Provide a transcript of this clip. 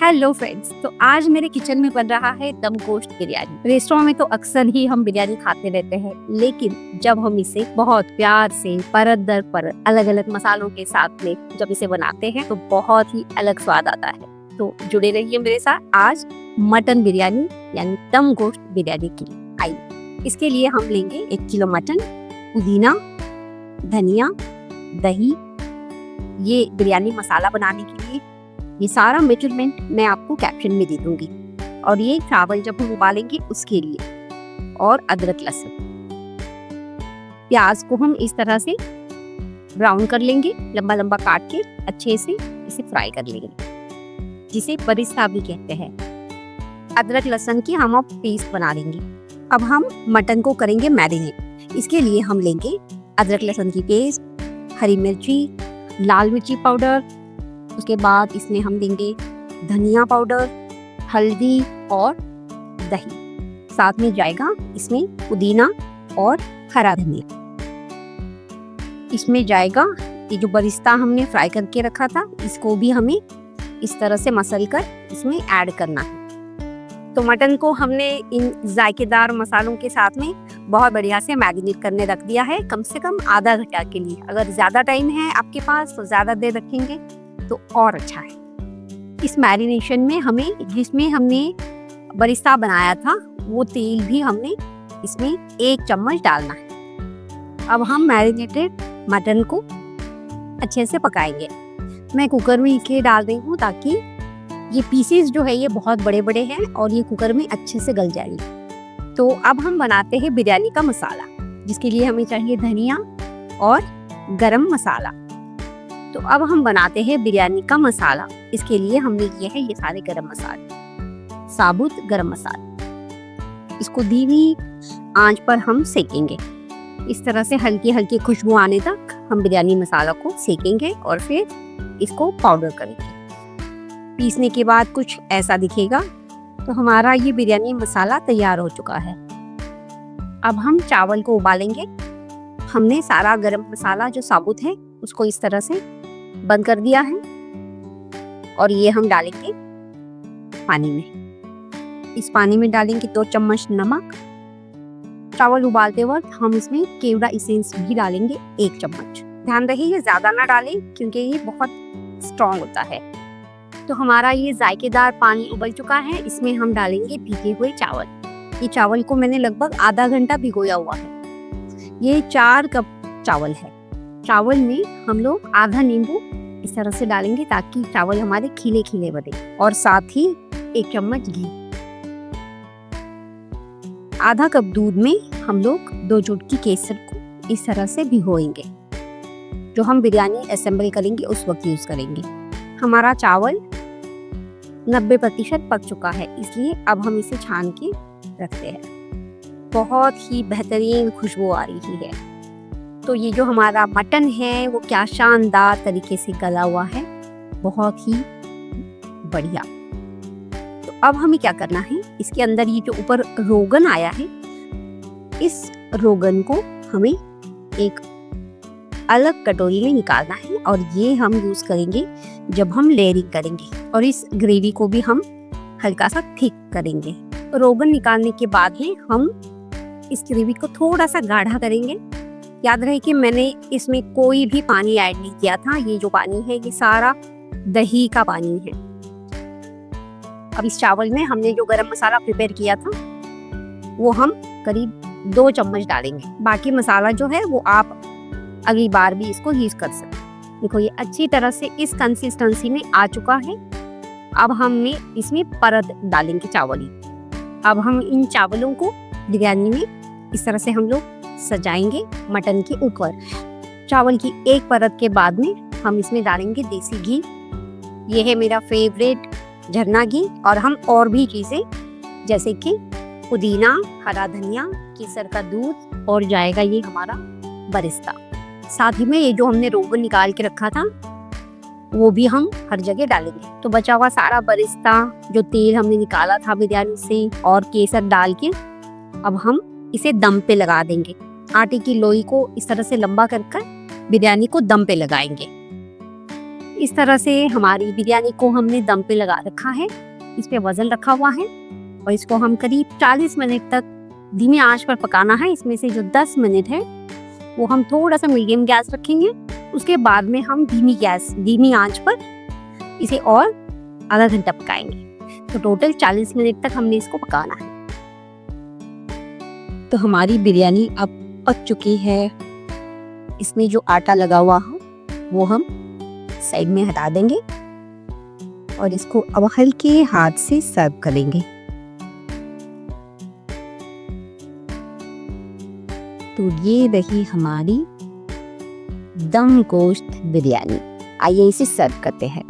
Hello friends, तो आज मेरे किचन में बन रहा है दम गोश्त बिरयानी। रेस्टोरेंट में तो अक्सर ही हम बिरयानी खाते रहते हैं, लेकिन जब हम इसे बहुत प्यार से परत दर परत अलग अलग मसालों के साथ में जब इसे बनाते हैं तो बहुत ही अलग स्वाद आता है। तो जुड़े रहिए मेरे साथ आज मटन बिरयानी यानी दम गोश्त बिरयानी के लिए। आइए, इसके लिए हम लेंगे 1 किलो मटन, पुदीना, धनिया, दही। ये बिरयानी मसाला बनाने के लिए ये सारा मेजरमेंट मैं आपको कैप्शन में दे दूंगी। और ये चावल जब हम उबालेंगे उसके लिए, और अदरक लहसुन। प्याज को हम इस तरह से ब्राउन कर लेंगे, लंबा लंबा काट के अच्छे से इसे फ्राई कर लेंगे, जिसे बरिस्ता भी कहते हैं। अदरक लहसुन की हम अब पेस्ट बना लेंगे। अब हम मटन को करेंगे मैरिनेट। इसके लिए हम लेंगे अदरक लहसुन की पेस्ट, हरी मिर्ची, लाल मिर्ची पाउडर, उसके बाद इसमें हम देंगे धनिया पाउडर, हल्दी और दही। साथ में जाएगा इसमें पुदीना और हरा धनिया। इसमें जाएगा ये जो बरिस्ता हमने फ्राई करके रखा था, इसको भी हमें इस तरह से मसल कर इसमें ऐड करना है। तो मटन को हमने इन जायकेदार मसालों के साथ में बहुत बढ़िया से मैरिनेट करने रख दिया है, कम से कम आधा घंटा के लिए। अगर ज़्यादा टाइम है आपके पास तो ज़्यादा देर रखेंगे तो और अच्छा है। इस मैरिनेशन में जिसमें हमने बरिस्ता बनाया था वो तेल भी हमने इसमें 1 चम्मच डालना है। अब हम मैरिनेटेड मटन को अच्छे से पकाएंगे। मैं कुकर में इसलिए डाल रही हूँ ताकि ये पीसेस जो है ये बहुत बड़े बड़े हैं और ये कुकर में अच्छे से गल जाएंगे। तो अब हम बनाते हैं बिरयानी का मसाला, जिसके लिए हमें चाहिए धनिया और गरम मसाला। तो अब हम बनाते हैं बिरयानी का मसाला। इसके लिए हमने किए हैं ये सारे गरम मसाले, साबुत गरम मसाला। इसको धीमी आंच पर हम सेकेंगे। इस तरह से हल्की हल्की खुशबू आने तक हम बिरयानी मसाला को सेकेंगे और फिर इसको पाउडर करेंगे। पीसने के बाद कुछ ऐसा दिखेगा। तो हमारा ये बिरयानी मसाला तैयार हो चुका है। अब हम चावल को उबालेंगे। हमने सारा गरम मसाला जो साबुत है उसको इस तरह से बंद कर दिया है और ये हम डालेंगे पानी में। इस पानी में डालेंगे 2 चम्मच नमक। चावल उबालते वक्त हम इसमें केवड़ा एसेंस भी डालेंगे 1 चम्मच। ध्यान रहे ये ज्यादा ना डालें क्योंकि ये बहुत स्ट्रॉन्ग होता है। तो हमारा ये जायकेदार पानी उबल चुका है। इसमें हम डालेंगे भीगे हुए चावल। ये चावल को मैंने लगभग आधा घंटा भिगोया हुआ है। ये 4 कप चावल है। चावल में हम लोग आधा नींबू इस तरह से डालेंगे ताकि चावल हमारे खिले खिले बने, और साथ ही 1 चम्मच घी। आधा कप दूध में हम लोग 2 चुटकी केसर को इस तरह से भिगोएंगे। जो हम बिरयानी असेंबल करेंगे उस वक्त यूज करेंगे। हमारा चावल 90% पक चुका है, इसलिए अब हम इसे छान के रखते हैं। बहुत ही बेहतरीन खुशबू आ रही है। तो ये जो हमारा मटन है वो क्या शानदार तरीके से गला हुआ है, बहुत ही बढ़िया। तो अब हमें क्या करना है, इसके अंदर ये जो ऊपर रोगन आया है, इस रोगन को हमें एक अलग कटोरी में निकालना है और ये हम यूज करेंगे जब हम लेयरिंग करेंगे। और इस ग्रेवी को भी हम हल्का सा थिक करेंगे। तो रोगन निकालने के बाद में हम इस ग्रेवी को थोड़ा सा गाढ़ा करेंगे। याद रहे कि मैंने इसमें कोई भी पानी ऐड नहीं किया था। ये जो पानी है ये सारा दही का पानी है। अब इस चावल में हमने जो गरम मसाला प्रिपेयर किया था वो हम करीब 2 चम्मच डालेंगे। बाकी मसाला जो है वो आप अगली बार भी इसको यूज कर सकते हैं। देखो ये अच्छी तरह से इस कंसिस्टेंसी में आ चुका है। अब हमने इसमें परत डालेंगे चावल ही। अब हम इन चावलों को बिरयानी में इस तरह से हम लोग सजाएंगे मटन के ऊपर। चावल की एक परत के बाद में हम इसमें डालेंगे देसी घी। ये है मेरा फेवरेट झरना घी। और हम और भी चीजें जैसे कि पुदीना, हरा धनिया, केसर का दूध और जाएगा ये हमारा बरिस्ता। साथ ही में ये जो हमने रोगन निकाल के रखा था वो भी हम हर जगह डालेंगे। तो बचा हुआ सारा बरिस्ता, जो तेल हमने निकाला था बिरयानी से, और केसर डाल के अब हम इसे दम पे लगा देंगे। आटे की लोई को इस तरह से लंबा कर बिरयानी को दम पे लगाएंगे। इस तरह से हमारी बिरयानी को हमने दम पे लगा रखा है। इस पे वजन रखा हुआ है और इसको हम करीब 40 मिनट तक धीमी आंच पर पकाना है। इसमें से जो 10 मिनट है वो हम थोड़ा सा मीडियम गैस रखेंगे। उसके बाद में हम धीमी आंच पर इसे और आधा घंटा पकाएंगे। तो टोटल 40 मिनट तक हमने इसको पकाना है। तो हमारी बिरयानी अब पक चुकी है। इसमें जो आटा लगा हुआ है वो हम साइड में हटा देंगे और इसको अब हल्के हाथ से सर्व करेंगे। तो ये रही हमारी दम गोश्त बिरयानी। आइए इसे सर्व करते हैं।